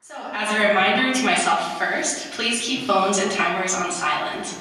So, as a reminder to myself first, please keep phones and timers on silent.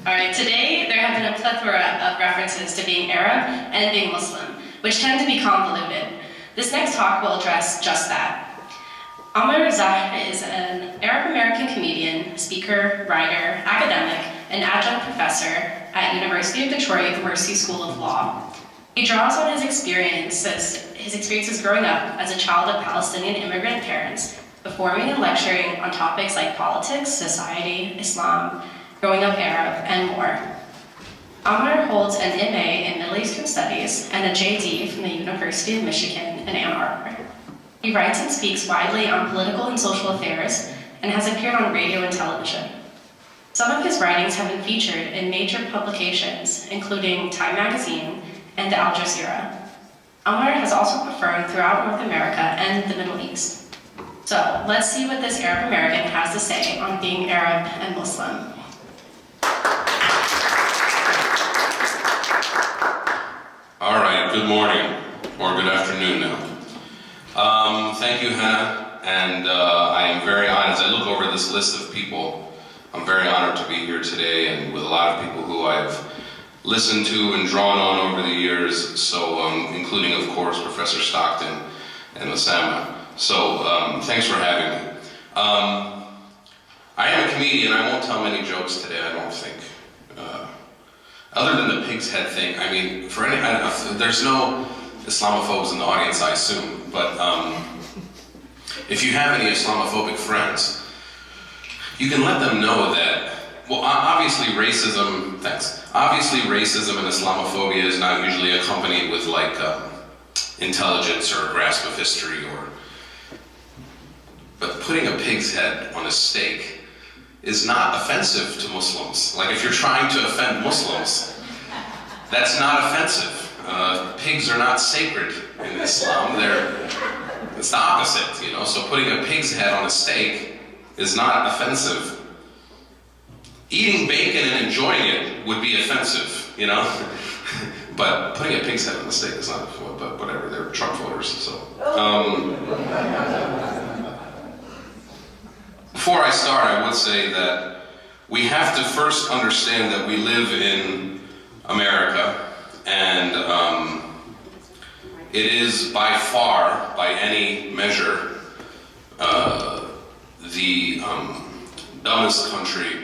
Alright, today there have been a plethora of references to being Arab and being Muslim, which tend to be convoluted. This next talk will address just that. Amer Zahr is an Arab-American comedian, speaker, writer, academic, and adjunct professor at University of Detroit Mercy School of Law. He draws on his experiences growing up as a child of Palestinian-Immigrant parents, performing and lecturing on topics like politics, society, Islam, growing up Arab, and more. Amer holds an MA in Middle Eastern Studies and a JD from the University of Michigan in Ann Arbor. He writes and speaks widely on political and social affairs and has appeared on radio and television. Some of his writings have been featured in major publications, including Time magazine and Al Jazeera. Amer has also performed throughout North America and the Middle East. So let's see what this Arab American has to say on being Arab and Muslim. All right, good morning, or good afternoon now. Thank you, Hannah, and I am very honored, as I look over this list of people, I'm very honored to be here today, and with a lot of people who I've listened to and drawn on over the years, so including, of course, Professor Stockton and Osama. So thanks for having me. I am a comedian. I won't tell many jokes today, I don't think. Other than the pig's head thing, I mean, there's no Islamophobes in the audience, I assume, but if you have any Islamophobic friends, you can let them know that, well, obviously racism and Islamophobia is not usually accompanied with like intelligence or a grasp of history, but putting a pig's head on a steak is not offensive to Muslims. Like, if you're trying to offend Muslims, that's not offensive. Pigs are not sacred in Islam. It's the opposite, you know? So putting a pig's head on a steak is not offensive. Eating bacon and enjoying it would be offensive, you know? But putting a pig's head on a steak is not, but whatever, they're Trump voters, so. Before I start, I would say that we have to first understand that we live in America, and it is by far, by any measure, the dumbest country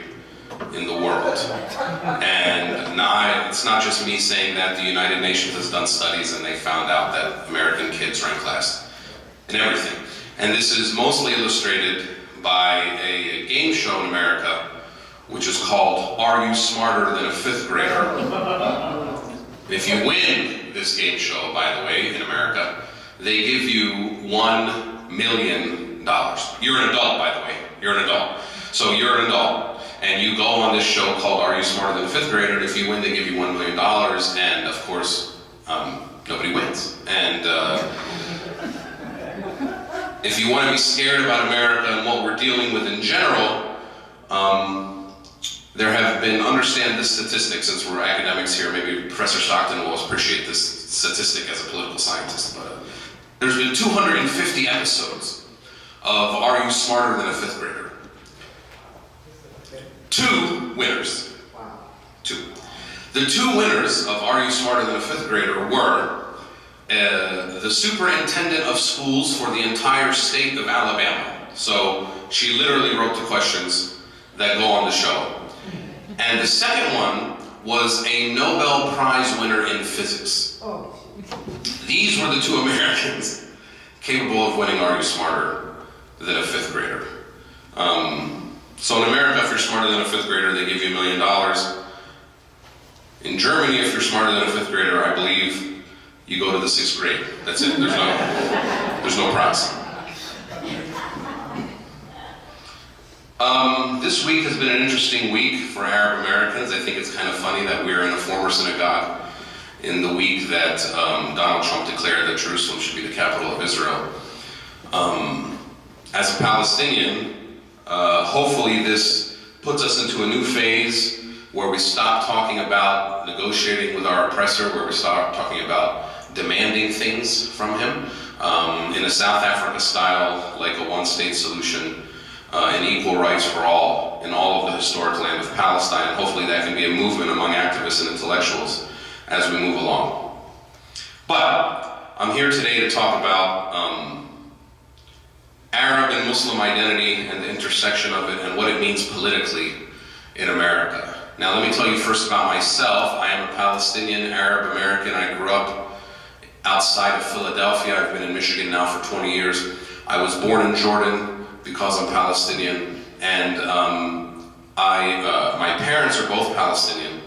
in the world. And it's not just me saying that. The United Nations has done studies and they found out that American kids rank last in everything. And this is mostly illustrated by a game show in America, which is called Are You Smarter Than a Fifth Grader? If you win this game show, by the way, in America, they give you $1 million. You're an adult, by the way. You're an adult. So you're an adult, and you go on this show called Are You Smarter Than a Fifth Grader? If you win, they give you $1 million, and of course, nobody wins. And if you want to be scared about America and what we're dealing with in general, there have been, understand this statistic, since we're academics here, maybe Professor Stockton will appreciate this statistic as a political scientist, but there's been 250 episodes of Are You Smarter Than a Fifth Grader? 2 winners. Wow. 2. The 2 winners of Are You Smarter Than a Fifth Grader were the superintendent of schools for the entire state of Alabama. So she literally wrote the questions that go on the show. And the second one was a Nobel Prize winner in physics. Oh. These were the 2 Americans capable of winning Are You Smarter Than a Fifth Grader? So in America, if you're smarter than a 5th grader, they give you $1 million. In Germany, if you're smarter than a 5th grader, I believe you go to the 6th grade. That's it. There's no prize. This week has been an interesting week for Arab Americans. I think it's kind of funny that we're in a former synagogue in the week that Donald Trump declared that Jerusalem should be the capital of Israel. As a Palestinian, hopefully this puts us into a new phase where we stop talking about negotiating with our oppressor, where we start talking about demanding things from him in a South Africa style, like a one-state solution, and equal rights for all in all of the historic land of Palestine. And hopefully that can be a movement among activists and intellectuals as we move along. But I'm here today to talk about Arab and Muslim identity and the intersection of it and what it means politically in America. Now let me tell you first about myself. I am a Palestinian Arab American. I grew up outside of Philadelphia. I've been in Michigan now for 20 years. I was born in Jordan because I'm Palestinian, and my parents are both Palestinian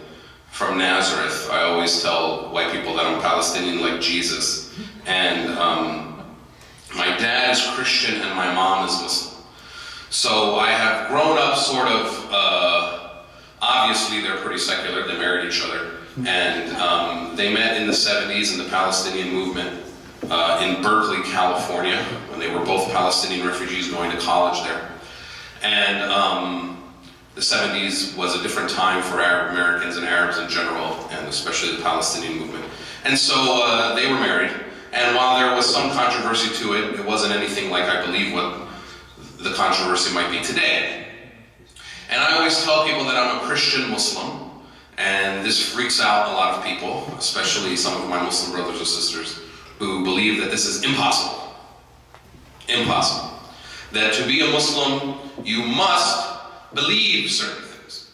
from Nazareth. I always tell white people that I'm Palestinian like Jesus. And my dad is Christian and my mom is Muslim. So I have grown up sort of, obviously they're pretty secular, they married each other. And they met in the 70s in the Palestinian movement in Berkeley, California, when they were both Palestinian refugees going to college there. And the 70s was a different time for Arab Americans and Arabs in general, and especially the Palestinian movement. And so they were married. And while there was some controversy to it, it wasn't anything like I believe what the controversy might be today. And I always tell people that I'm a Christian Muslim, and this freaks out a lot of people, especially some of my Muslim brothers and sisters, who believe that this is impossible. Impossible. That to be a Muslim, you must believe certain things.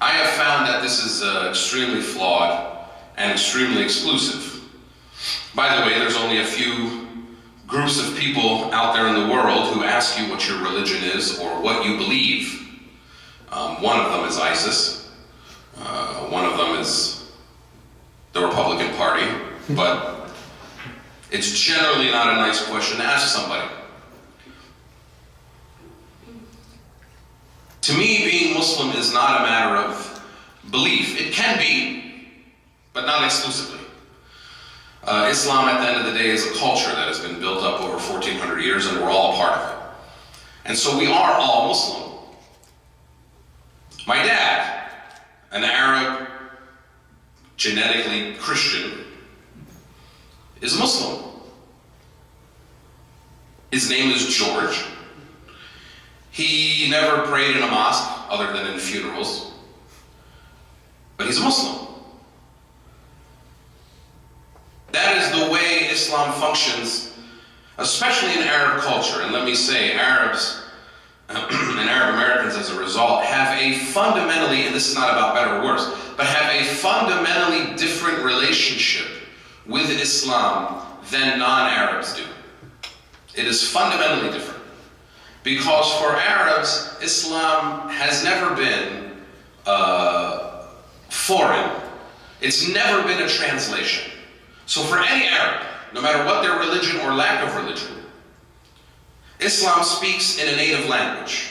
I have found that this is extremely flawed and extremely exclusive. By the way, there's only a few groups of people out there in the world who ask you what your religion is or what you believe. One of them is ISIS. One of them is the Republican Party. But it's generally not a nice question to ask somebody. To me, being Muslim is not a matter of belief. It can be, but not exclusively. Islam, at the end of the day, is a culture that has been built up over 1,400 years, and we're all a part of it. And so we are all Muslim. My dad, an Arab, genetically Christian, is Muslim. His name is George. He never prayed in a mosque other than in funerals, but he's a Muslim. That is the way Islam functions, especially in Arab culture. And let me say, Arabs and Arab Americans as a result have a fundamentally, and this is not about better or worse, but have a fundamentally different relationship with Islam than non-Arabs do. It is fundamentally different. Because for Arabs, Islam has never been foreign. It's never been a translation. So for any Arab, no matter what their religion or lack of religion, Islam speaks in a native language,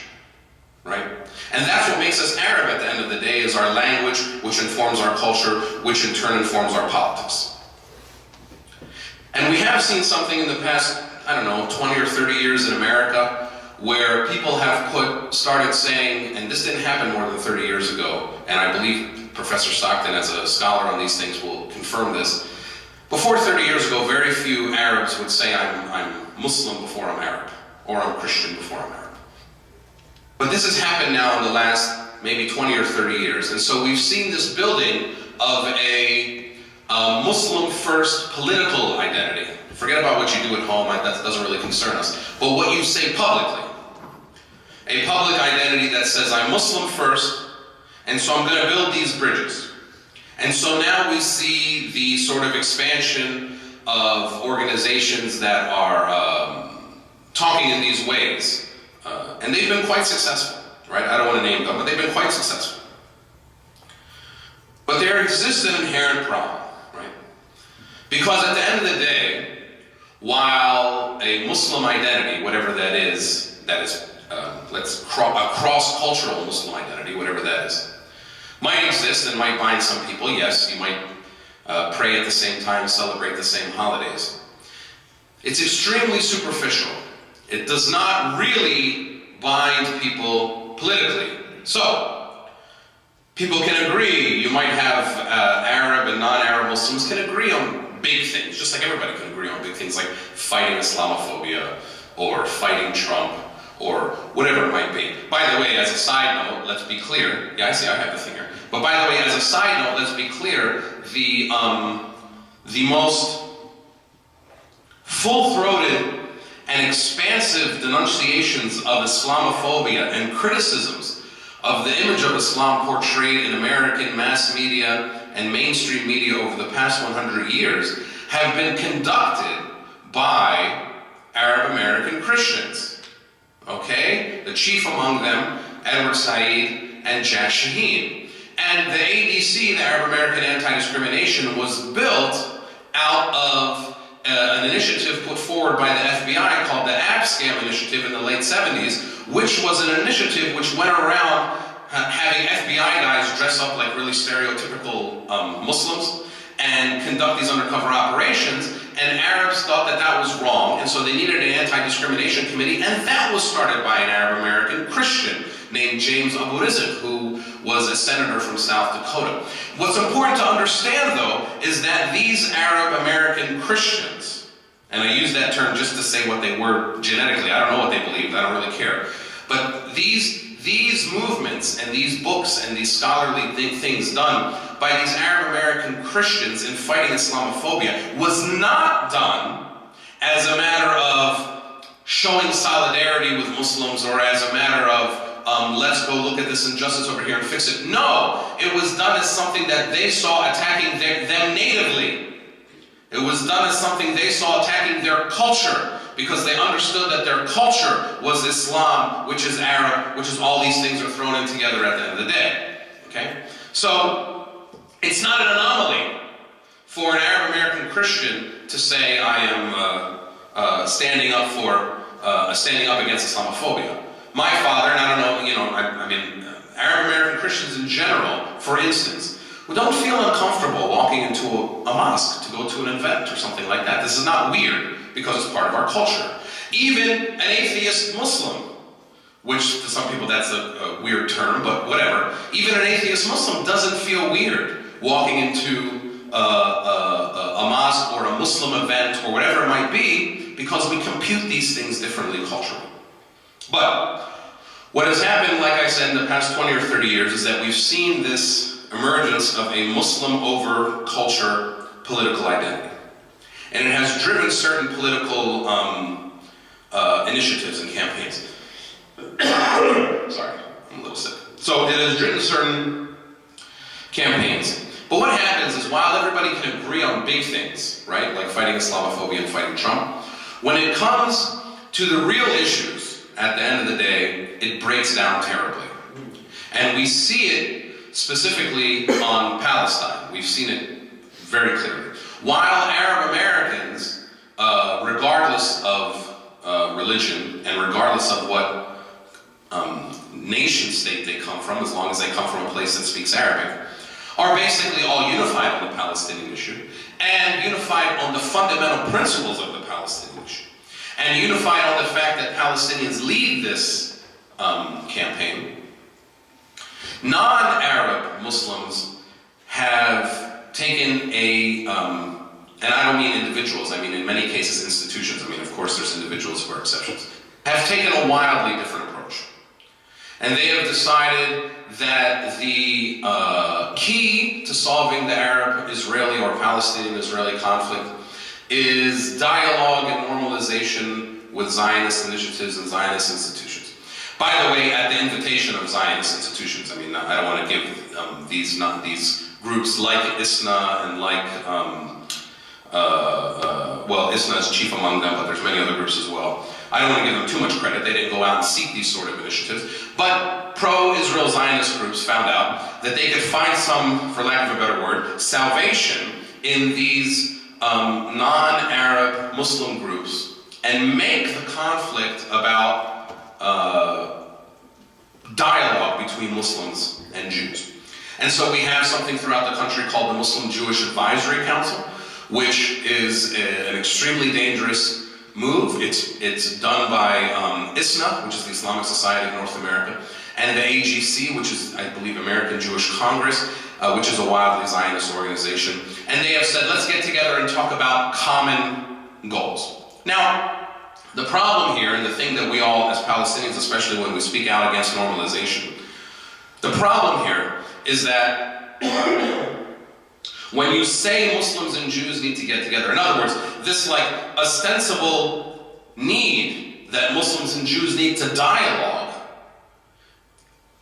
right? And that's what makes us Arab at the end of the day, is our language, which informs our culture, which in turn informs our politics. And we have seen something in the past, 20 or 30 years in America, where people have started saying, and this didn't happen more than 30 years ago, and I believe Professor Stockton, as a scholar on these things, will confirm this. Before 30 years ago, very few Arabs would say, I'm Muslim before I'm Arab, or I'm Christian before I'm Arab. But this has happened now in the last maybe 20 or 30 years, and so we've seen this building of a Muslim-first political identity. Forget about what you do at home, that doesn't really concern us, but what you say publicly. A public identity that says, I'm Muslim first, and so I'm going to build these bridges. And so now we see the sort of expansion of organizations that are talking in these ways. And they've been quite successful, right? I don't want to name them, but they've been quite successful. But there exists an inherent problem, right? Because at the end of the day, while a Muslim identity, whatever that is a cross-cultural Muslim identity, whatever that is, might exist and might bind some people. Yes, you might pray at the same time, celebrate the same holidays. It's extremely superficial. It does not really bind people politically. So, people can agree. You might have Muslims can agree on big things, just like everybody can agree on big things like fighting Islamophobia or fighting Trump or whatever it might be. By the way, as a side note, let's be clear. Yeah, I see I have the thing here. But by the way, as a side note, let's be clear, the most full-throated and expansive denunciations of Islamophobia and criticisms of the image of Islam portrayed in American mass media and mainstream media over the past 100 years have been conducted by Arab American Christians. Okay? The chief among them, Amer Zahr and Jack Shaheen. And the ADC, the Arab American Anti-Discrimination, was built out of an initiative put forward by the FBI called the ABSCAM Initiative in the late 70s, which was an initiative which went around having FBI guys dress up like really stereotypical Muslims and conduct these undercover operations, and Arabs thought that that was wrong, and so they needed an anti-discrimination committee, and that was started by an Arab American Christian named James Aburmishan, who was a senator from South Dakota. What's important to understand, though, is that these Arab American Christians, and I use that term just to say what they were genetically, I don't know what they believed, I don't really care, but these movements and these books and these scholarly things done by these Arab American Christians in fighting Islamophobia was not done as a matter of showing solidarity with Muslims or as a matter of let's go look at this injustice over here and fix it. No, it was done as something that they saw attacking them natively. It was done as something they saw attacking their culture, because they understood that their culture was Islam, which is Arab, which is all these things are thrown in together at the end of the day. Okay? So, it's not an anomaly for an Arab American Christian to say, I am standing up against Islamophobia. My father, and I don't know, I mean, Arab American Christians in general, for instance, who don't feel uncomfortable walking into a mosque to go to an event or something like that. This is not weird, because it's part of our culture. Even an atheist Muslim, which to some people that's a weird term, but whatever. Even an atheist Muslim doesn't feel weird walking into a mosque or a Muslim event or whatever it might be, because we compute these things differently culturally. But what has happened, like I said, in the past 20 or 30 years is that we've seen this emergence of a Muslim over culture political identity. And it has driven certain political initiatives and campaigns. Sorry, I'm a little sick. So it has driven certain campaigns. But what happens is, while everybody can agree on big things, right, like fighting Islamophobia and fighting Trump, when it comes to the real issues, at the end of the day, it breaks down terribly. And we see it specifically on Palestine. We've seen it very clearly. While Arab Americans, regardless of religion and regardless of what nation state they come from, as long as they come from a place that speaks Arabic, are basically all unified on the Palestinian issue and unified on the fundamental principles of the Palestinian issue and unified on the fact that Palestinians lead this campaign. Non-Arab Muslims have taken and I don't mean individuals, I mean in many cases institutions, I mean of course there's individuals who are exceptions, have taken a wildly different approach. And they have decided that the key to solving the Arab-Israeli or Palestinian-Israeli conflict is dialogue and normalization with Zionist initiatives and Zionist institutions. By the way, at the invitation of Zionist institutions, I mean, I don't want to give these groups like ISNA and like, well, ISNA is chief among them, but there's many other groups as well. I don't want to give them too much credit. They didn't go out and seek these sort of initiatives. But pro-Israel Zionist groups found out that they could find some, for lack of a better word, salvation in these non-Arab Muslim groups and make the conflict about dialogue between Muslims and Jews. And so we have something throughout the country called the Muslim Jewish Advisory Council, which is an extremely dangerous move. It's done by ISNA, which is the Islamic Society of North America, and the AGC, which is, I believe, American Jewish Congress, which is a wildly Zionist organization. And they have said, let's get together and talk about common goals. Now, the problem here, and the thing that we all, as Palestinians, especially when we speak out against normalization, the problem here is that when you say Muslims and Jews need to get together, in other words, this like ostensible need that Muslims and Jews need to dialogue,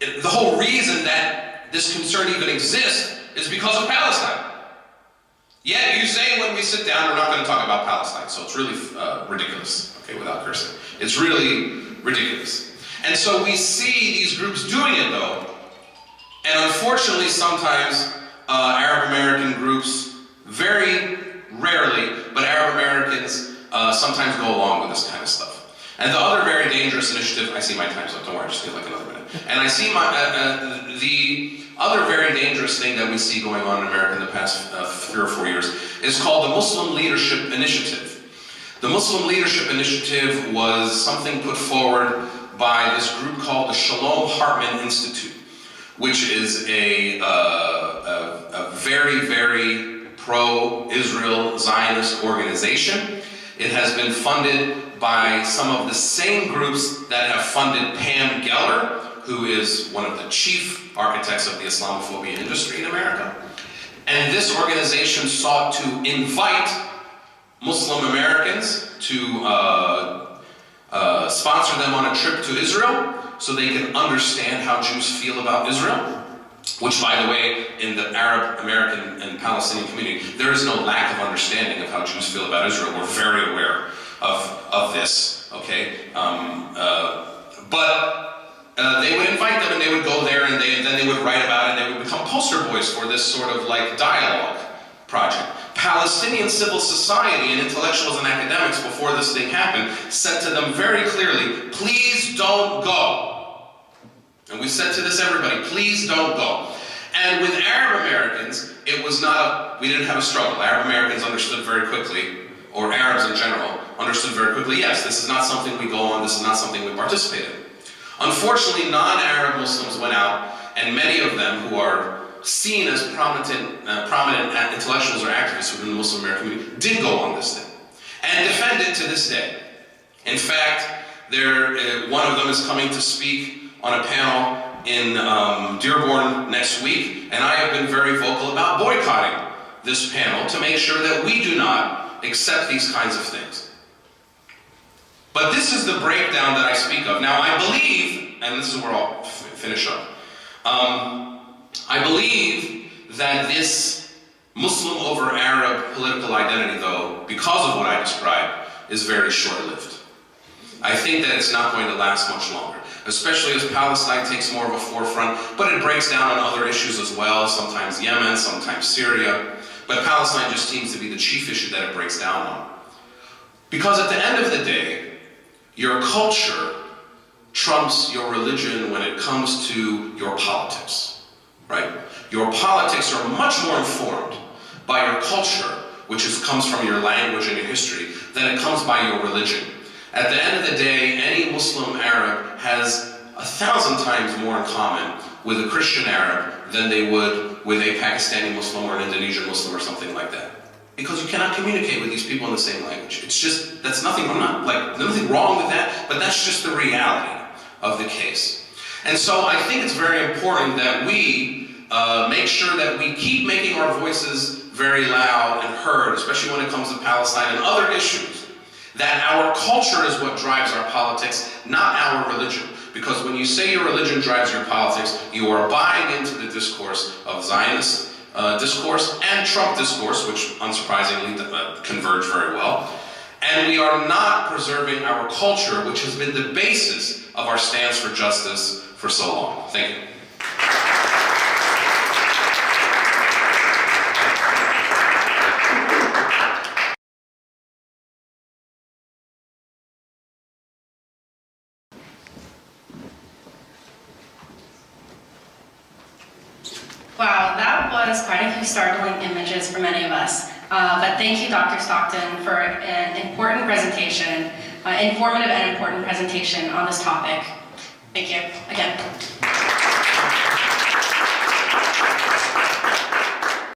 the whole reason that this concern even exists is because of Palestine. Yet you say when we sit down, we're not going to talk about Palestine. So it's really ridiculous, okay, without cursing. It's really ridiculous. And so we see these groups doing it though, and unfortunately sometimes Arab American groups, very rarely, but Arab Americans sometimes go along with this kind of stuff. And the other very dangerous initiative, I see my time's up, don't worry, I just need like another minute. And I see the other very dangerous thing that we see going on in America in the past 3 or 4 years is called the Muslim Leadership Initiative. The Muslim Leadership Initiative was something put forward by this group called the Shalom Hartman Institute, which is a very, very pro-Israel Zionist organization. It has been funded by some of the same groups that have funded Pam Geller, who is one of the chief architects of the Islamophobia industry in America. And this organization sought to invite Muslim Americans to sponsor them on a trip to Israel so they can understand how Jews feel about Israel, which, by the way, in the Arab American and Palestinian community, there is no lack of understanding of how Jews feel about Israel. We're very aware of this, okay? They would invite them and they would go there and then they would write about it and they would become poster boys for this sort of like dialogue project. Palestinian civil society and intellectuals and academics before this thing happened said to them very clearly, please don't go. And we said to this everybody, please don't go. And with Arab Americans, it was not we didn't have a struggle. Arab Americans understood very quickly, or Arabs in general, understood very quickly, yes, this is not something we go on, this is not something we participate in. Unfortunately, non-Arab Muslims went out, and many of them who are seen as prominent intellectuals or activists within the Muslim American community did go on this thing, and defend it to this day. In fact, one of them is coming to speak on a panel in Dearborn next week, and I have been very vocal about boycotting this panel to make sure that we do not accept these kinds of things. But this is the breakdown that I speak of. Now I believe, and this is where I'll finish up, I believe that this Muslim over Arab political identity, though, because of what I described, is very short-lived. I think that it's not going to last much longer, especially as Palestine takes more of a forefront, but it breaks down on other issues as well, sometimes Yemen, sometimes Syria. But Palestine just seems to be the chief issue that it breaks down on. Because at the end of the day, your culture trumps your religion when it comes to your politics, right? Your politics are much more informed by your culture, which comes from your language and your history, than it comes by your religion. At the end of the day, any Muslim Arab has 1,000 times more in common with a Christian Arab than they would with a Pakistani Muslim or an Indonesian Muslim or something like that. Because you cannot communicate with these people in the same language. It's just, that's nothing, nothing wrong with that, but that's just the reality of the case. And so I think it's very important that we make sure that we keep making our voices very loud and heard, especially when it comes to Palestine and other issues. That our culture is what drives our politics, not our religion. Because when you say your religion drives your politics, you are buying into the discourse of Zionist discourse and Trump discourse, which unsurprisingly converge very well. And we are not preserving our culture, which has been the basis of our stance for justice for so long. Thank you. Wow, that was quite a few startling images for many of us. But thank you, Dr. Stockton, for an important presentation, informative and important presentation on this topic. Thank you again.